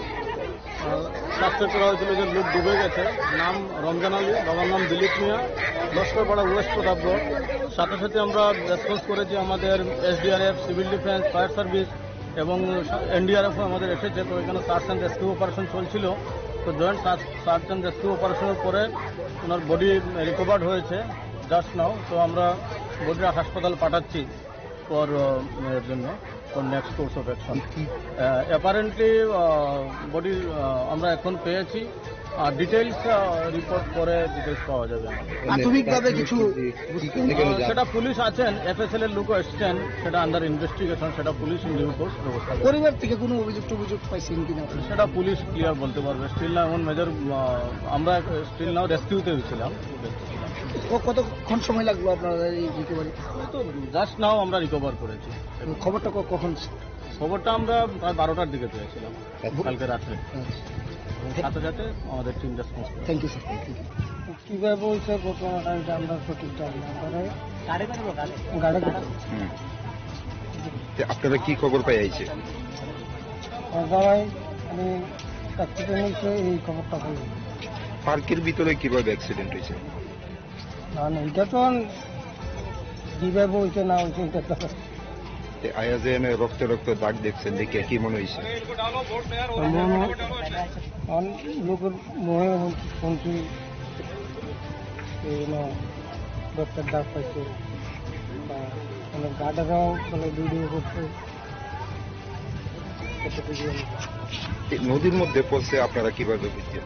suspect করা হয়েছিল যে লোক ডুবে গেছে। নাম রমজান আলী, বাবার নাম দিলীপ মিয়া, লস্করপাড়া ওয়েস্ট প্রতাপগড়। সাথে সাথে আমরা রেসপন্স করেছি, আমাদের SDRF, civil defence, fire service এবং NDRFও আমাদের এসেছে। তো এখানে সার্চ অ্যান্ড রেস্কিউ অপারেশন চলছিল। তো জয়েন্ট সার্চ অ্যান্ড রেস্কিউ অপারেশনের পরে ওনার বডি রিকভার্ড হয়েছে জাস্ট নাও। তো আমরা বডিটা হাসপাতাল পাঠাচ্ছি ফর এর জন্য for next course of action. Apparently body আমরা এখন পেয়েছি, আর ডিটেলস রিপোর্ট করে ডিটেলস পাওয়া যাবে। প্রাথমিকভাবে কিছু সেটা পুলিশ আছেন, FSL এর লোকও এসছেন, সেটা আন্ডার ইনভেস্টিগেশন, সেটা পুলিশ নিউ কোর্স ব্যবস্থা করবে। পরিবার থেকে কোনো অভিযোগ পাইছেন কিনা? সেটা পুলিশ ক্লিয়ার বলতে পারবে। স্টিল না এমন মেজর, আমরা স্টিল নাও রেস্কিউতে ছিলাম। কতক্ষণ সময় লাগলো আপনারা এই রিকভারি? তো জাস্ট নাও আমরা রিকভার করেছি। খবরটা কখন? খবরটা আমরা প্রায় 12টার দিকে পেয়েছিলাম কালকে রাত্রে। সাথে সাথে আমাদের টিম রেসপন্স করে। Thank you sir. কিভাবে হয়েছে ঘটনাটা এটা আমরা সঠিক জানি না। গাড়ি আপনারা কি খবর পাই আইছে? সবাই আমি অ্যাক্সিডেন্ট হয়েছে এই খবরটা পাই। পার্কের ভিতরে কিভাবে অ্যাক্সিডেন্ট হয়েছে? না এটা তো কিভাবে হয়েছে না হয়েছে এটা তো আয়াজে রক্ত রক্ত দাগ দেখছেন, দেখে কি মনে হয়েছে? লোকের মনে শুনছি ডক্টর দাগ পাইছে বা অনেক গার্ডেরাও মানে ভিডিও করছে। নদীর মধ্যে পড়ছে, আপনারা কিভাবে বুঝছেন?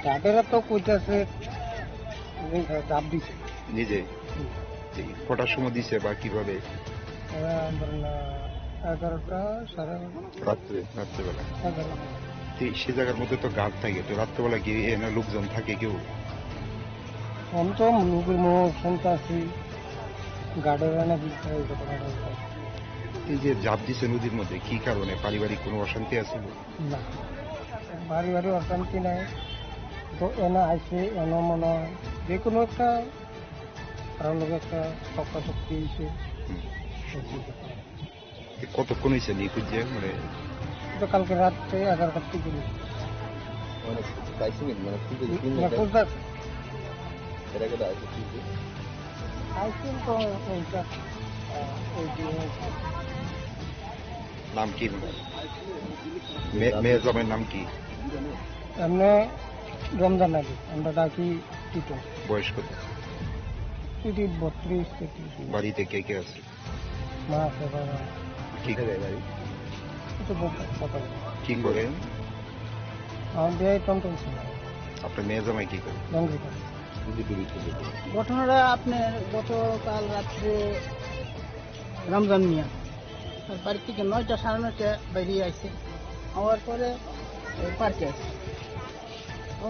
গার্ডেরা তো কইতেছে চাপ দিচ্ছে নিজে কটার সময় দিছে বা কিভাবে? 11টা রাত্রেবেলা। সে জায়গার মধ্যে তো গাছ থাকে, তো রাত্রেবেলা গিয়ে এনে লোকজন থাকে কেউ? আমি তো লোকের মুখ শুনতে আসি গার্ডেরা নাকি এই যে ঝাঁপ দিছে নদীর মধ্যে, কি কারণে? পারিবারিক কোনো অশান্তি আছে? না, পারিবারিক অশান্তি নাই। তো এনে আইসে এনে মনে হয় যে কোনো একটা কারণ একটা সক্কা শক্তি হয়েছে। কতক্ষণ হয়েছে নিখোঁজ? মানে কালকে রাত্রে 11টার থেকে নাম কি? মেয়ের জামাইয়ের নাম কি? এমনি রমজান আলী, আমরা ডাকি টিটো। বয়স কত? 32-33। বাড়িতে কে কে আছে? মা আছে, বাবা। কি করে বাড়ি? কি করে? আমার বিয়ে টমটম ছিল। আপনার মেয়ে জামাই কি করে? ঘটনাটা আপনার গতকাল রাত্রে রমজান মিয়া তার বাড়ি থেকে 9টা 9:30 বেরিয়ে আসছে। হওয়ার পরে পার্কে আসছে,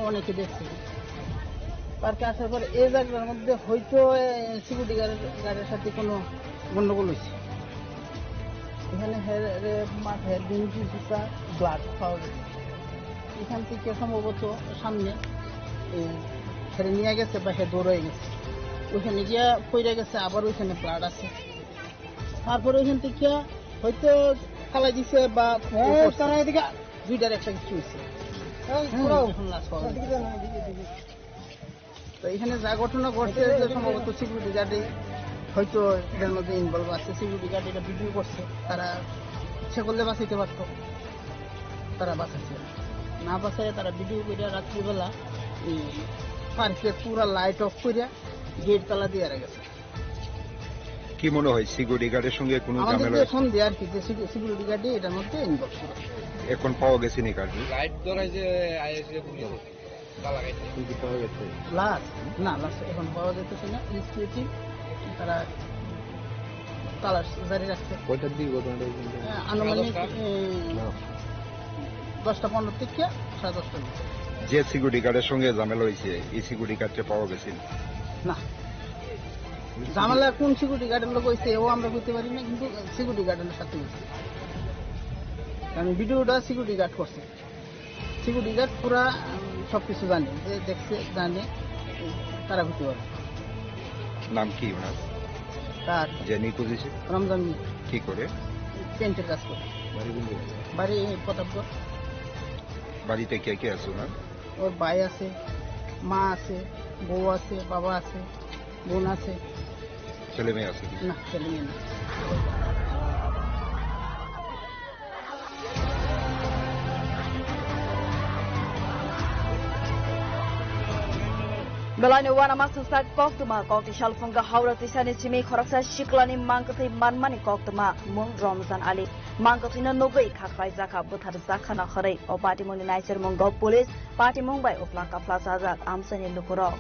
অনেকে দেখছে। পার্কে আসার পরে এই জায়গার মধ্যে হয়তো সিকিউরিটি গার্ডের সাথে কোনো গন্ডগোল হয়েছে। এখানে মাথায় ডিঙ্গি জুতা ব্লাড পাওয়া গেছে। এখান থেকে সম্ভবত সামনে ছেড়ে নিয়ে গেছে বা সে দৌড়ে গেছে, ওইখানে গিয়া পড়ে গেছে, আবার ওইখানে ব্লাড আছে। তারপরে ওইখান থেকে হয়তো ফালাই দিছে বা এদিকে দুইটার একটা কিছু হয়েছে। তো এখানে যা ঘটনা ঘটছে সম্ভবত সিকিউরিটি গার্ডে হয়তো এটার মধ্যে ইনভলভ আছে। সিকিউরিটি গার্ড এটা ভিডিও করছে, তারা ইচ্ছে করলে বাঁচাইতে পারতো, তারা বাঁচাচ্ছে না। বাঁচায় তারা ভিডিও করে রাত্রিবেলা পার্কে পুরা লাইট অফ করে গেট তালা দিয়ে গেছে। কি মনে হয় সিকিউরিটি গার্ডের সঙ্গে কোনো আমাদের ঝামেলা যে হয়েছে? সন্দেহ আর কি যে সিকিউরিটি গার্ডই এটার মধ্যে ইনভলভ ছিল। এখন পাওয়া গেছে নি গার্ড? লাইট ধরাইছে আইএসএ পুলিশ তালা গাইতে। লাস্ট না লাস্ট এখন পাওয়া যেতেছে না। ইনস্টিটিউট তারা তালা জারি রাখছে। কয়টার দিকে ঘটনাটা হয়েছে? আনুমানিক 10টা 15 থেকে 10:30টার মধ্যে। যে সিকিউরিটি গার্ডের সঙ্গে ঝামেলা হয়েছে এই সিকিউরিটি গার্ডটা পাওয়া গেছে নি? না ঝামেলা কোন সিকিউরিটি গার্ডের লোক হয়েছে ও আমরা বুঝতে পারি না, কিন্তু সিকিউরিটি গার্ডের সাথে হয়েছে। কারণ ভিডিওটা সিকিউরিটি গার্ড করছে। সিকিউরিটি গার্ড পুরা সবকিছু জানে, যে দেখছে জানে তারা বুঝতে পারে। নাম কি ওনার? তার যে নিখোঁজ হয়েছে রমজান কি করে? পেন্টের কাজ করে। বাড়ি প্রতাপগড়। বাড়িতে কে কে আছে ওনার? ওর ভাই আছে, মা আছে, বউ আছে, বাবা আছে, বোন আছে। ছেলে মেয়ে আছে কি? না ছেলে মেয়ে না। Belani wana masusak koktuma kokti shalfunga haura tisani chimi khoraksa shiklani mangkathi manmani koktuma mung Ramzan Ali mangkathina nogai khakrai jaka buthar jakhana kharai o party moni naiser munggo police party mumbai ofla kafla sajak amsani lukuro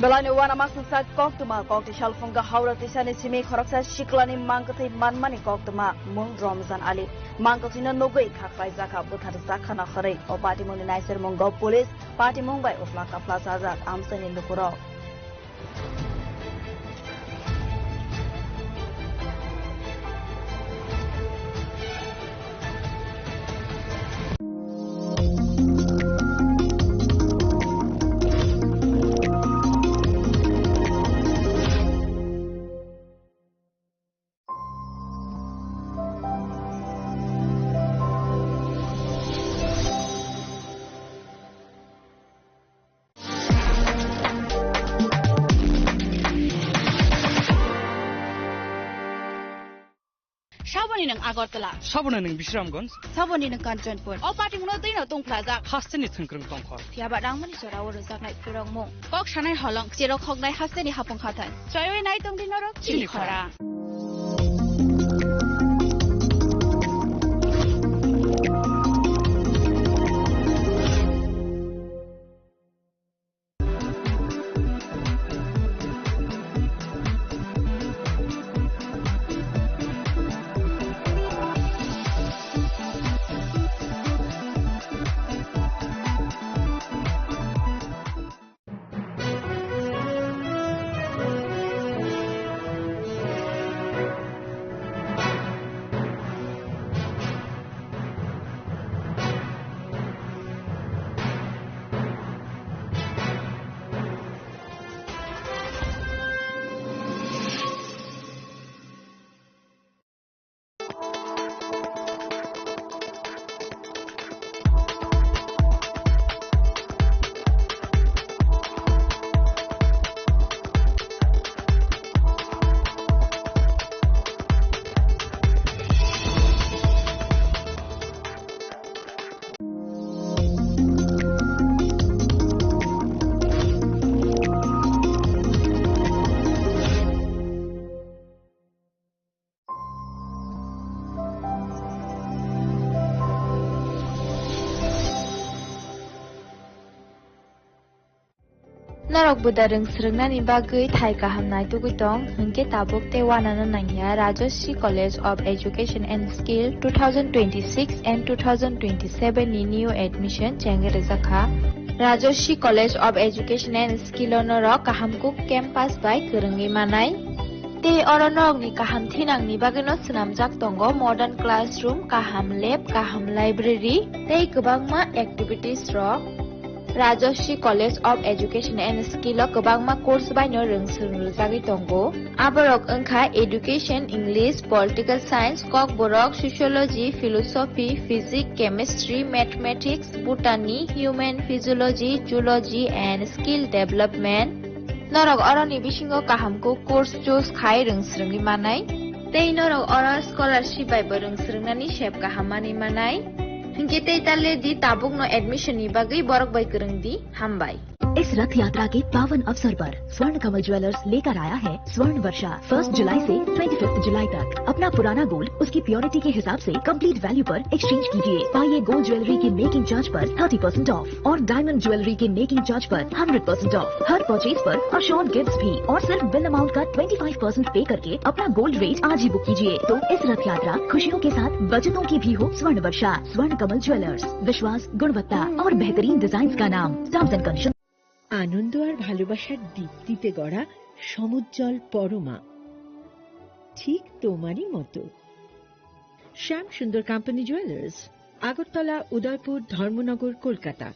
Belani wana masusak koktuma kokti shalfunga haura tisani chimi khoraksa shiklani mangkathi manmani koktuma mung Ramzan Ali mangkathina nogai khakrai jaka buthar jakhana kharai o party moni naiser munggo police party mumbai ofla kafla sajak amsani lukuro Saboni nang Agartala. Saboni nang Bisramganj. Saboni nang Kanchanpur. O party muna tayo na tong plaza. Hasteni thungkrung tongkhor. Tiaba dang mani sora oro zaknai purang mo. Kok shanai holong siro khognai hasteni hapong khatan. Choy nai tong dinarok chini khora. Narok budareng srengnani bagui thai kahamnai tugutong hingke tabuk te wanana nangya Rajashri College of Education and Skill 2026 and 2027 ni new admission chengere zakha Rajashri College of Education and Skill onoro kahamkuk campus by kerengi manai te oronok ni kaham thinang ni bagino snamjak tongo modern classroom kaham lab kaham library te kwbangma activities rok Rajashri College of Education and Skill o kwbangma course baino rongsung rujagui tongo. Aborok wngkha Education, English, Political Science, kok borok Sociology, Philosophy, Physics, Chemistry, Mathematics, Botany, Human Physiology, Zoology and Skill Development. Norok oroni bisingo kahamko course choose khai rongsrungni manai. Tei norok oro scholarship bai rongsrungnani sep kahamani manai. Hingke tei tale di tabuk no admission ni bagui borok bai kurung di hambai. इस रथ यात्रा के पावन अवसर पर स्वर्ण कमल jewellers लेकर आया है स्वर्ण वर्षा 1 जुलाई से 25 जुलाई तक। अपना पुराना गोल्ड उसकी प्योरिटी के हिसाब से कंप्लीट वैल्यू पर एक्सचेंज कीजिए। पाइए गोल्ड ज्वेलरी के मेकिंग चार्ज पर 30% ऑफ और डायमंड ज्वेलरी के मेकिंग चार्ज पर 100% ऑफ। हर परचेज पर अश्योर्ड गिफ्ट्स भी और सिर्फ बिल अमाउंट का 25% पे करके अपना गोल्ड रेट आज ही बुक कीजिए। तो इस रथ यात्रा खुशियों के साथ बचतों की भी हो। स्वर्ण वर्षा स्वर्ण कमल ज्वेलर्स, विश्वास, गुणवत्ता और बेहतरीन डिजाइन का नाम। Terms and conditions. আনন্দ আর ভালোবাসার দীপ্তিতে গড়া সমুজ্জ্বল পরমা, ঠিক তোমারই মতো। শ্যাম সুন্দর কোম্পানি জুয়েলার্স, আগরতলা, উদয়পুর, ধর্মনগর, কলকাতা।